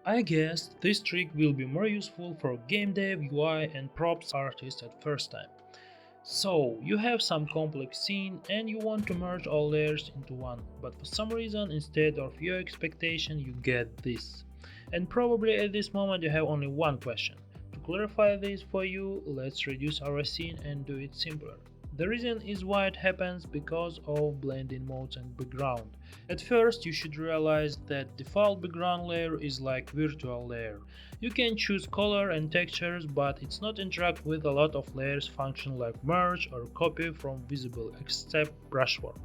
I guess this trick will be more useful for game dev, UI and props artists at first time. So, you have some complex scene and you want to merge all layers into one, but for some reason instead of your expectation you get this. And probably at this moment you have only one question. To clarify this for you, let's reduce our scene and do it simpler. The reason is why it happens because of blending modes and background. At first you should realize that default background layer is like virtual layer. You can choose color and textures, but it's not interact with a lot of layers function like merge or copy from visible except brushwork.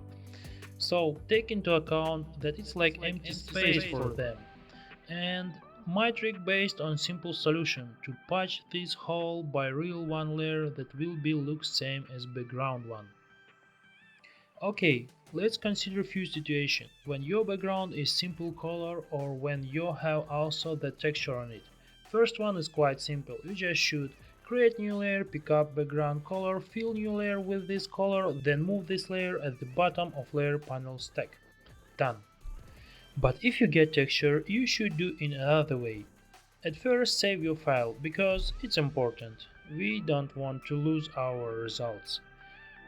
So take into account that it's like empty space for them. And my trick based on simple solution to patch this hole by real one layer that will be look same as background one. Okay, let's consider few situations when your background is simple color or when you have also the texture on it. First one is quite simple. You just should create new layer, pick up background color, fill new layer with this color, then move this layer at the bottom of layer panel stack. Done. But if you get texture, you should do in another way. At first save your file because it's important. We don't want to lose our results.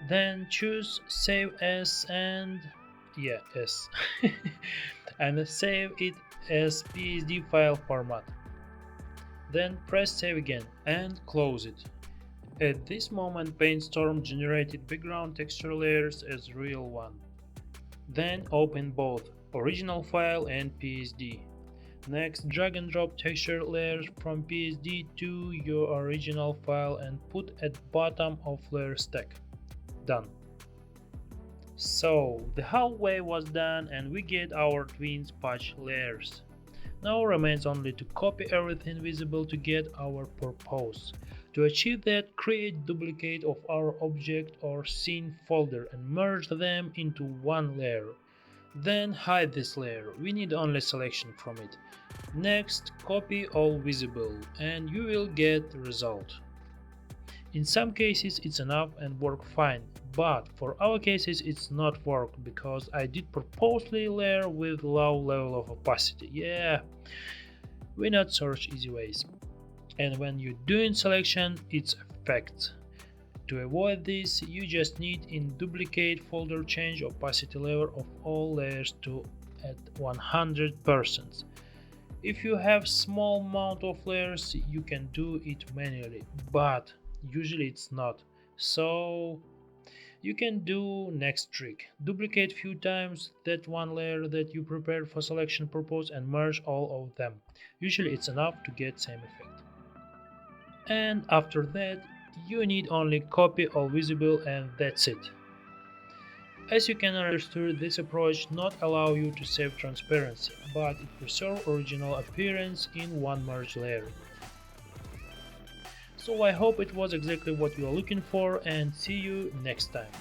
Then choose save as and yeah s and save it as PSD file format. Then press save again and close it. At this moment PaintStorm generated background texture layers as real one. Then open both original file and PSD. Next, drag and drop texture layers from PSD to your original file and put at bottom of layer stack. Done. So the halfway was done and we get our twins patch layers. Now remains only to copy everything visible to get our purpose. To achieve that, create duplicate of our object or scene folder and merge them into one layer. Then hide this layer, we need only selection from it. Next, copy all visible and you will get the result. In some cases it's enough and work fine, but for our cases it's not work because I did purposely layer with low level of opacity. Yeah, we not search easy ways. And when you're doing selection, it's effects. To avoid this, you just need in duplicate folder change opacity level of all layers to at 100%. If you have small amount of layers, you can do it manually, but usually it's not. So you can do next trick. Duplicate few times that one layer that you prepared for selection purpose and merge all of them. Usually it's enough to get same effect. And after that, you need only copy all visible and that's it. As you can understand, this approach not allow you to save transparency, but it preserve original appearance in one merge layer. So I hope it was exactly what you are looking for and see you next time.